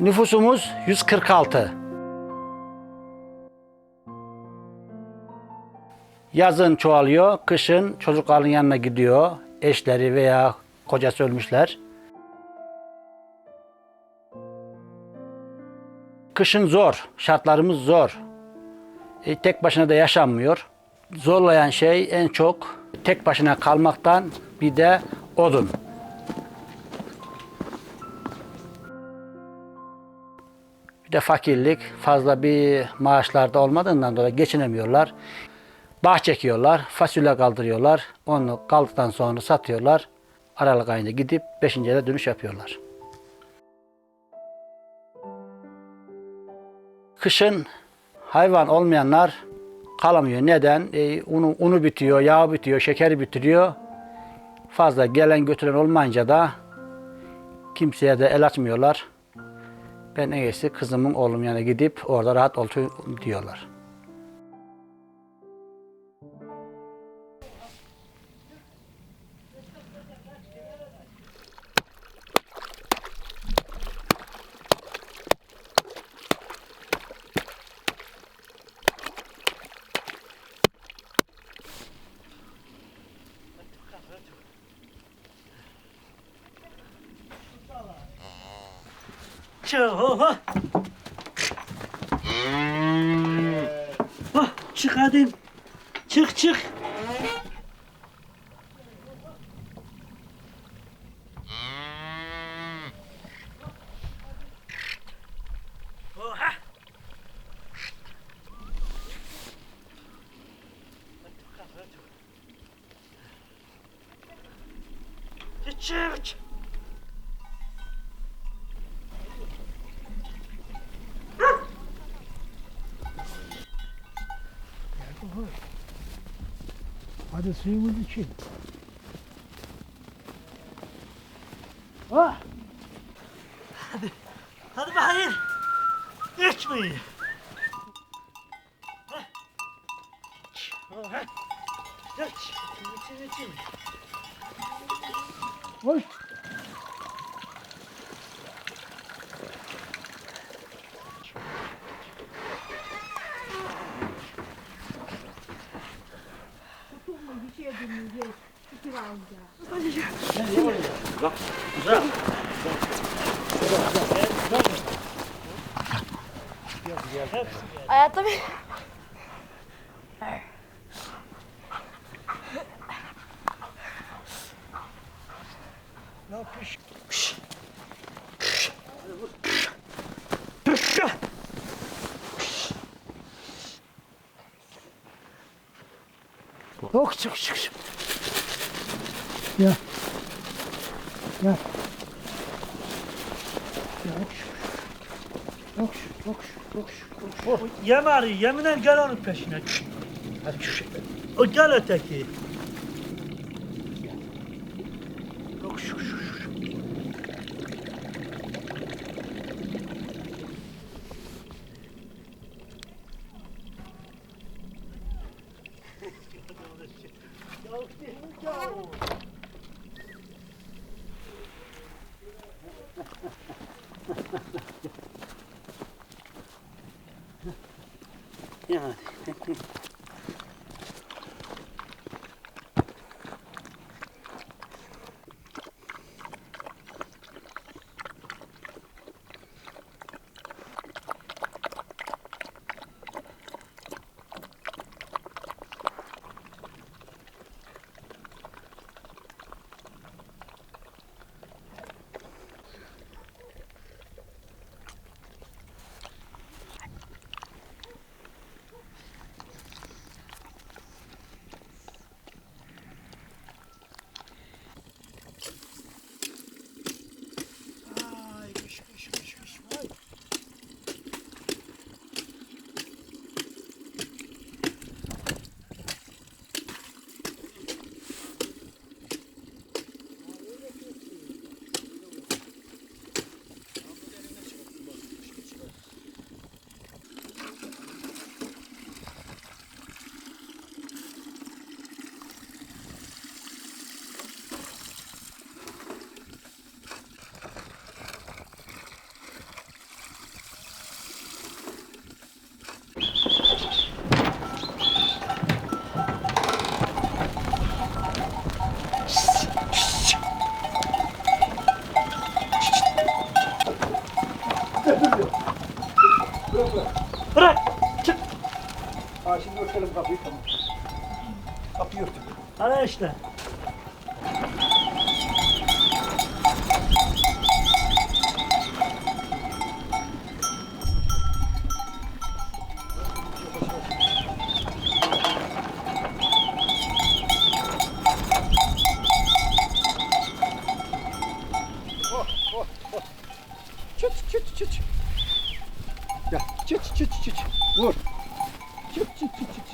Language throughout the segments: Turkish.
Nüfusumuz 146. Yazın çoğalıyor, kışın çocukların yanına gidiyor. Eşleri veya kocası ölmüşler. Kışın zor, şartlarımız zor. Tek başına da yaşanmıyor. Zorlayan şey en çok tek başına kalmaktan bir de odun. Bir de fakirlik, fazla bir maaşlarda olmadığından dolayı geçinemiyorlar. Bahçe ekiyorlar, fasulye kaldırıyorlar. Onu kaldıktan sonra satıyorlar. Aralık ayında gidip 5. ayda dönüş yapıyorlar. Kışın hayvan olmayanlar kalamıyor. Neden? Unu bitiyor, yağı bitiyor, şekeri bitiriyor. Fazla gelen götüren olmayınca da kimseye de el açmıyorlar. Ben en iyisi kızımın oğlum yanına gidip orada rahat otur diyorlar. Çık, çık hadi. Çık çık. Çık. Hadi suyumuz için. Hadi bakayım. İçmeyin. İçin. Hoş. Hayatta bir... Yok çık. Ya. Ya. Yok. Yem arıyor. Yeminen gel onun peşine. Hadi şu şey. O gel öteki. Yok şu. Yani. Bırak. Çık. Ha şimdi örtelim kapıyı tamam. Kapıyı örtün. Hadi işte. Çıt çıt çıt. Gel çıt çıt çıt. Vur. Çıt çıt çıt çıt.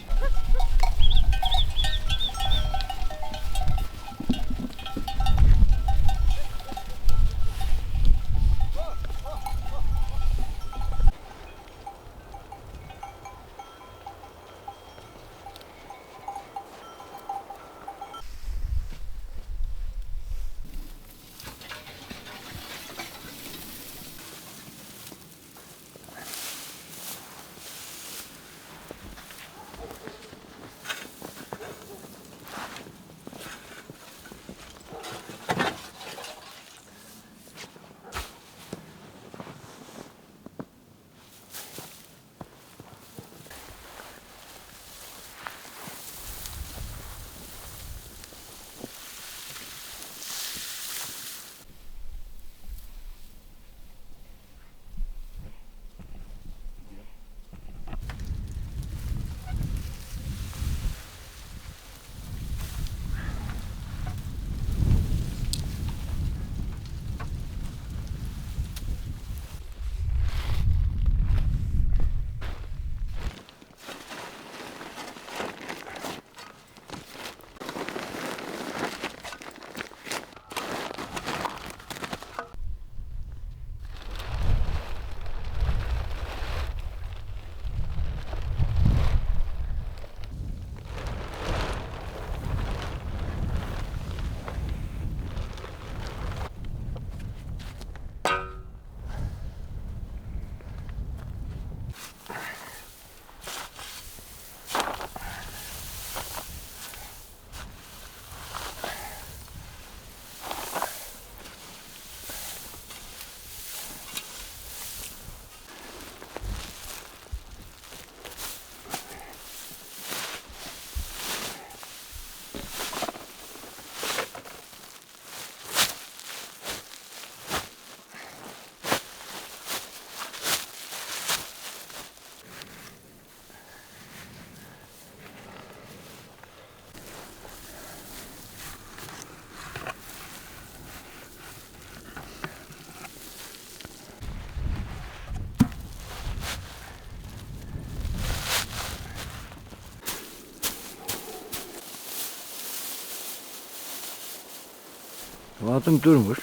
Adım Durmuş.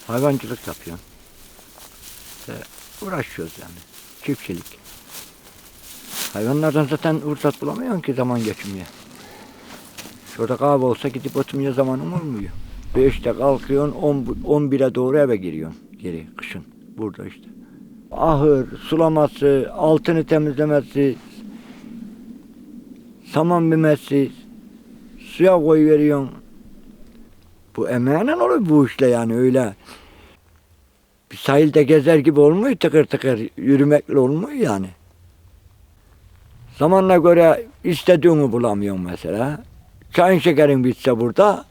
Hayvancılık yapıyorum. Uğraşıyoruz yani. Çiftçilik. Hayvanlardan zaten fırsat bulamıyorsun ki zaman geçirmeye. Şurada kahve olsa gidip oturmaya zamanım olmuyor. 5'te kalkıyorsun, 11'e doğru eve giriyorsun. Geri kışın. Burada işte. Ahır, sulaması, altını temizlemesi, saman bimesi, suya koyuveriyorsun. Bu emeğiyle oluyor bu işle yani öyle. Bir sahilde gezer gibi olmuyor, tıkır tıkır yürümekle olmuyor yani. Zamanla göre istediğini bulamıyorsun mesela. Çayın şekerin bitse burada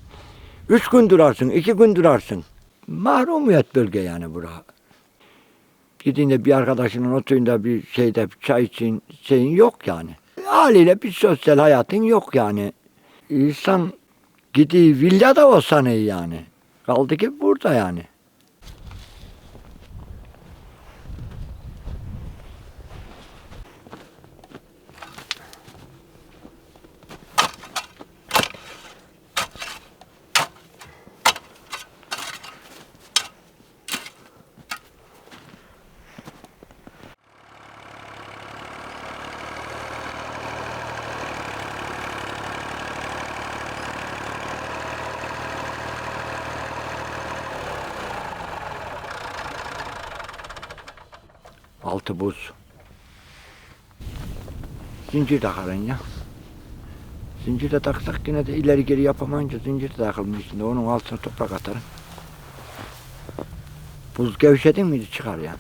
3 gün durarsın, 2 gün durarsın. Mahrumiyet bölge yani bura. Gidince bir arkadaşının oturduğunda bir şeyde çay için şeyin yok yani. Haliyle bir sosyal hayatın yok yani. İnsan gidiyor villada olsa ne yani. Kaldı ki burada yani. Altı buz. Zincir takarın ya. Zincir de taksak yine de ileri geri yapamayınca zincir de takılmış içinde. Onun altına toprak atarım. Buz gevşedin miydi çıkar yani.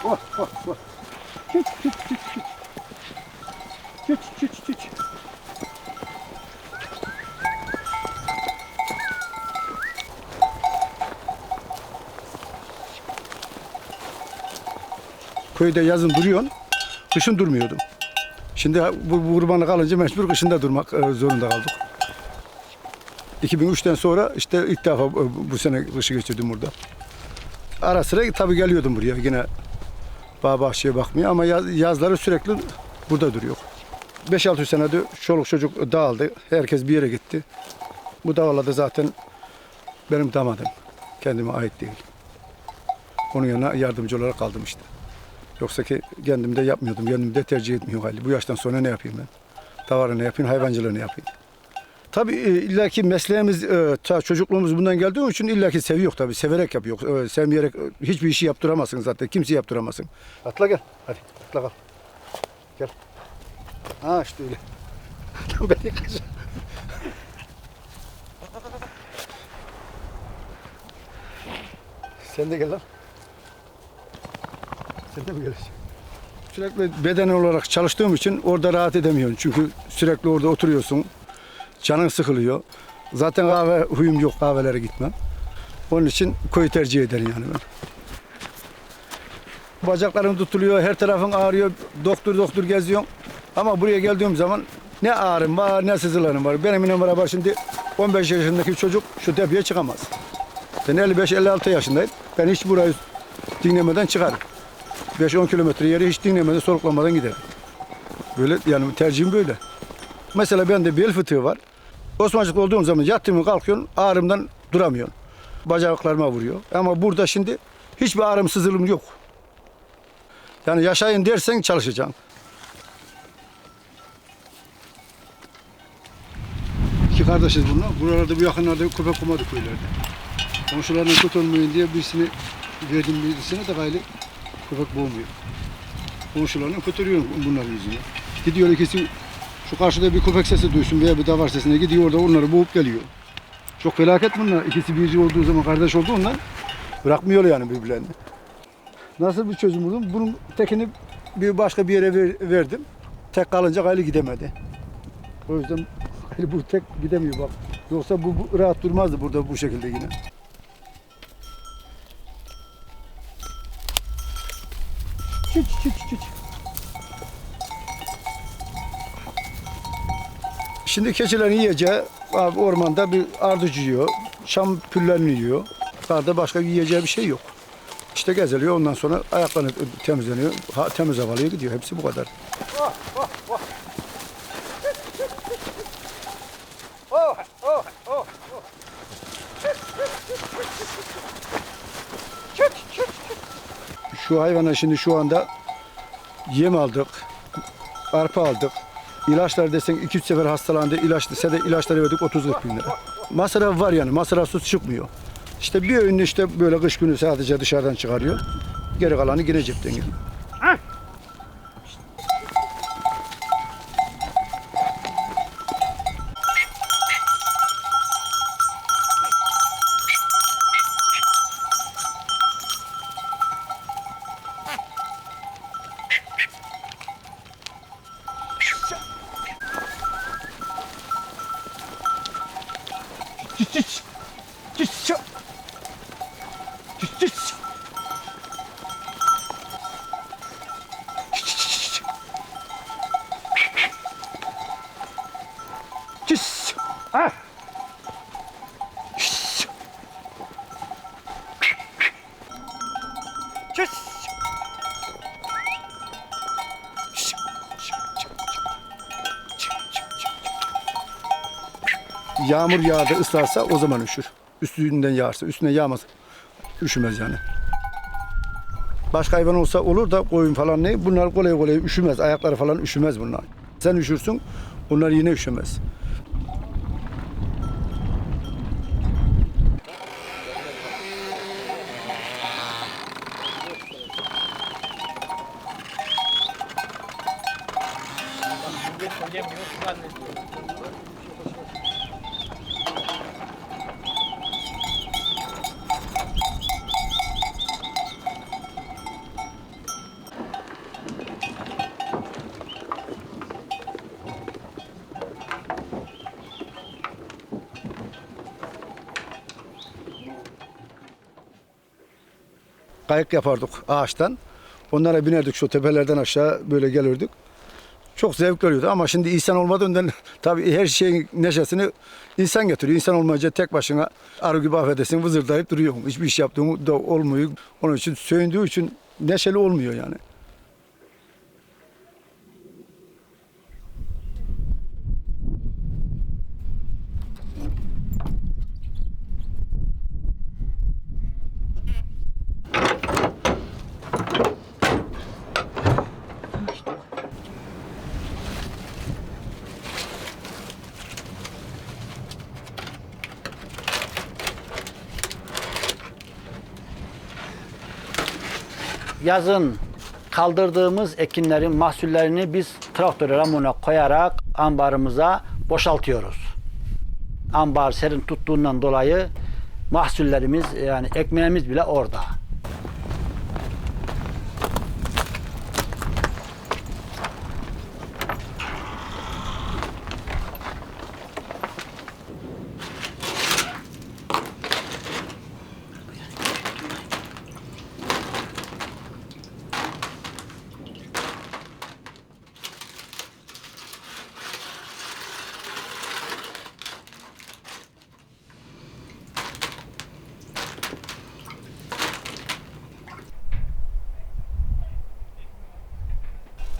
Oh, oh, oh. Çıç, çıç, çıç, çıç. Çıç, çıç, çıç. Köyde yazın duruyorsun, kışın durmuyordum. Şimdi bu kurbanlık alınca mecbur kışında durmak zorunda kaldık. 2003'ten sonra işte ilk defa bu sene kışı geçirdim burada. Ara sıra tabii geliyordum buraya yine bağ bahçeye bakmaya ama yazları sürekli burada duruyor. 5-6 senede çoluk çocuk dağıldı. Herkes bir yere gitti. Bu dağlarda zaten benim damadım. Kendime ait değil. Onun yanına yardımcı olarak kaldım işte. Yoksa ki kendim de yapmıyordum. Kendim de tercih etmiyorum hali. Bu yaştan sonra ne yapayım ben? Davarı ne yapayım, hayvancılığı ne yapayım? Tabii illaki mesleğimiz, çocukluğumuz bundan geldiği için illaki seviyor tabii. Severek yapıyor. Sevmeyerek hiçbir işi yaptıramazsın zaten. Kimse yaptıramazsın. Atla gel. Hadi atla kal. Gel. Ha işte öyle. Beni kaç. Sen de gel lan. Sen de mi geleceksin? Sürekli beden olarak çalıştığım için orada rahat edemiyorum. Çünkü sürekli orada oturuyorsun. Canın sıkılıyor. Zaten kahve huyum yok, kahvelere gitmem. Onun için koyu tercih ederim yani ben. Bacaklarım tutuluyor, her tarafın ağrıyor, doktor geziyorum. Ama buraya geldiğim zaman ne ağrım var, ne sızılarım var. Benimle beraber şimdi 15 yaşındaki çocuk şu tepeye çıkamaz. Ben 55-56 yaşındayım. Ben hiç burayı dinlemeden çıkarım. 5-10 kilometre yeri hiç dinlemeden, soluklamadan giderim. Böyle yani tercihim böyle. Mesela bende bel fıtığı var. Osmancıklı olduğum zaman yattığımı kalkıyorum, ağrımdan duramıyorum. Bacaklarıma vuruyor. Ama burada şimdi hiçbir ağrım sızılım yok. Yani yaşayın dersen çalışacaksın. İki kardeşiz bunlar. Buralarda bu yakınlarda köpek komadı köylerde. Komşularına kötü olmayın diye birisini verdim birisine de gayri köpek boğmuyor. Komşularına kötülüyorum bunların yüzüne. Gidiyor ikisi şu karşıda bir köpek sesi duysun veya bir davar sesine gidiyor orada onları boğup geliyor. Çok felaket bunlar. İkisi birci olduğu zaman kardeş olduğundan bırakmıyor yani birbirlerini. Nasıl bir çözüm buldum? Bunun tekini başka bir yere verdim. Tek kalınca gayrı gidemedi. O yüzden bu tek gidemiyor bak. Yoksa bu rahat durmazdı burada bu şekilde yine. Çıç çıç çıç. Şimdi keçilerin yiyeceği abi ormanda bir ardıç yiyor, şam püllerini yiyor. Karda başka yiyeceği bir şey yok. İşte geziliyor ondan sonra ayaklarını temizleniyor, temiz havalıya gidiyor. Hepsi bu kadar. Şu hayvana şimdi şu anda yem aldık, arpa aldık. İlaçlar desen 2-3 sefer hastalandı. İlaçları verdik 30-40 bin lira. Masraf var yani. Masrafsız çıkmıyor. İşte bir öğünü işte böyle kış günü sadece dışarıdan çıkarıyor. Geri kalanı yine cepten geliyor. Yağmur yağdı ıslarsa o zaman üşür. Üstünden yağarsa, üstüne yağmaz. Üşümez yani. Başka hayvan olsa olur da koyun falan ne? Bunlar kolay kolay üşümez. Ayakları falan üşümez bunlar. Sen üşürsün, onlar yine üşümez. kayık yapardık ağaçtan. Onlara binerdik şu tepelerden aşağı böyle gelirdik. Çok zevkli oluyordu ama şimdi insan olmadığından tabii her şeyin neşesini insan getiriyor. İnsan olmayınca tek başına arı gibi affedersin vızırdayıp duruyor. Hiçbir iş yaptığın da olmuyor. Onun için söndüğü için neşeli olmuyor yani. Yazın kaldırdığımız ekinlerin mahsullerini biz traktör ramuna koyarak ambarımıza boşaltıyoruz. Ambar serin tuttuğundan dolayı mahsullerimiz yani ekmeğimiz bile orada.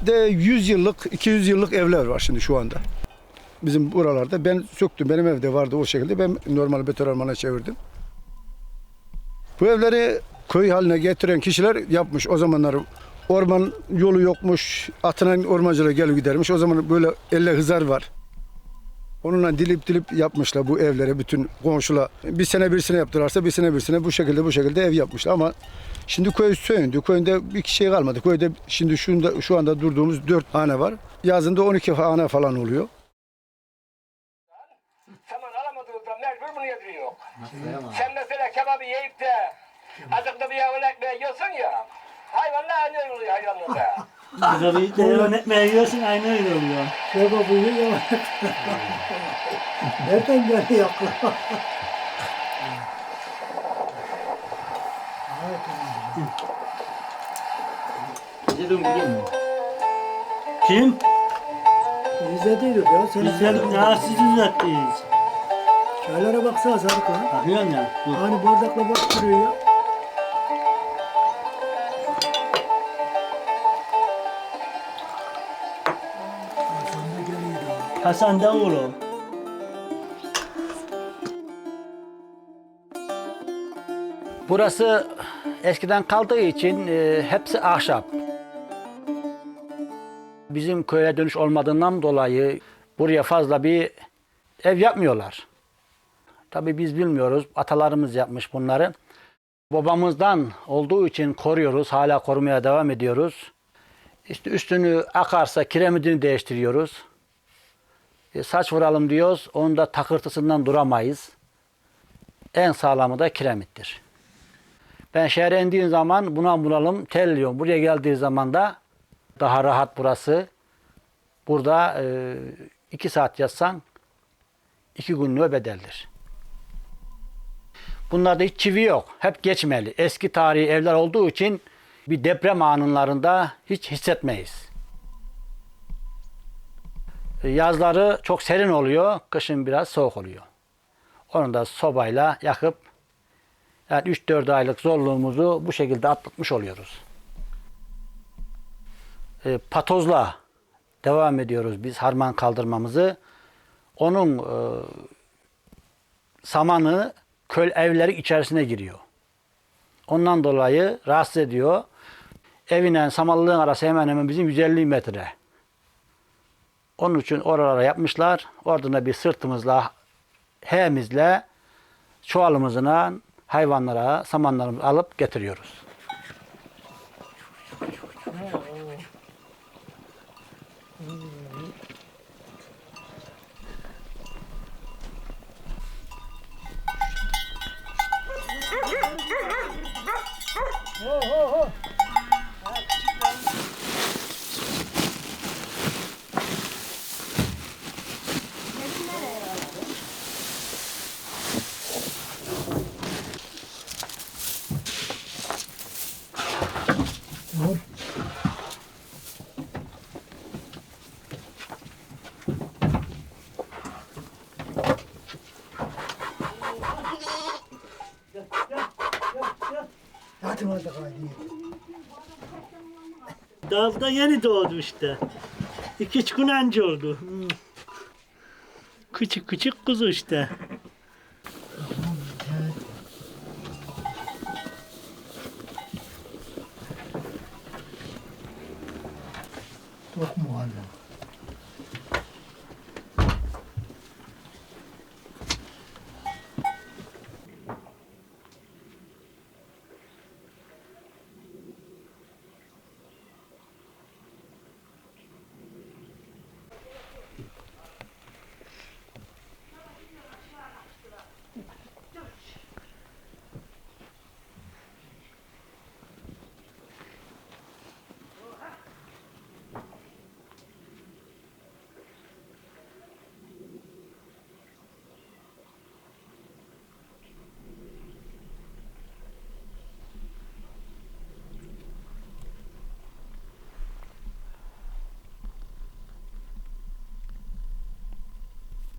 De 100 yıllık, 200 yıllık evler var şimdi şu anda. Bizim buralarda ben söktüm. Benim evde vardı o şekilde. Ben normal beton ormana çevirdim. Bu evleri köy haline getiren kişiler yapmış. O zamanlar orman yolu yokmuş. Atına ormancılar gelip gidermiş. O zaman böyle elle hızar var. Onunla dilip yapmışlar bu evlere bütün komşular. Bir sene birisine yaptılarsa bir sene birisine bu şekilde ev yapmışlar ama şimdi köy söndü. Köyünde bir kişi kalmadı. Köyde şimdi şu anda durduğumuz 4 hane var. Yazında 12 hane falan oluyor. Saman alamadığımızda mecbur bunu yediriyor. Sen mesela kebabı yiyip de azıcık bir yağlı ekmeği yiyorsun ya. Hayvanlar aynı oluyor hayvanlarda. Tabii devam etmeye yiyorsun aynı öyle oluyor. Kebabı yiyor. Nereden geliyor aklı? Kim? İzlediydik ya. Seni İzledik ya siz izlettiniz. Çaylara baksana Sadık ha. Bakıyorsun ya. Dur. Hani bardakla bak duruyor ya. Hasan da geliyor ya. Hasan Davulo. Burası eskiden kaldığı için hepsi ahşap. Bizim köye dönüş olmadığından dolayı buraya fazla bir ev yapmıyorlar. Tabii biz bilmiyoruz. Atalarımız yapmış bunları. Babamızdan olduğu için koruyoruz. Hala korumaya devam ediyoruz. İşte üstünü akarsa kiremidini değiştiriyoruz. Saç vuralım diyoruz. Onun da takırtısından duramayız. En sağlamı da kiremittir. Ben şehre indiğim zaman buna bunalım terliyorum. Buraya geldiği zaman da daha rahat burası. Burada 2 saat yatsan 2 günlüğe bedeldir. Bunlarda hiç çivi yok. Hep geçmeli. Eski tarihi evler olduğu için bir deprem anlarında hiç hissetmeyiz. Yazları çok serin oluyor. Kışın biraz soğuk oluyor. Onu da sobayla yakıp yani 3-4 aylık zorluğumuzu bu şekilde atlatmış oluyoruz. Patozla devam ediyoruz biz harman kaldırmamızı. Onun samanı köy evleri içerisine giriyor. Ondan dolayı rahatsız ediyor. Evinen samanlığın arası hemen hemen bizim 150 metre. Onun için oralara yapmışlar. Oradan da bir sırtımızla, hemizle, çuvalımızla hayvanlara samanlarımızı alıp getiriyoruz. Başıma da kaydı. Dalda yeni doğdu işte. 2-3 gün önce oldu. Küçük küçük kuzu işte.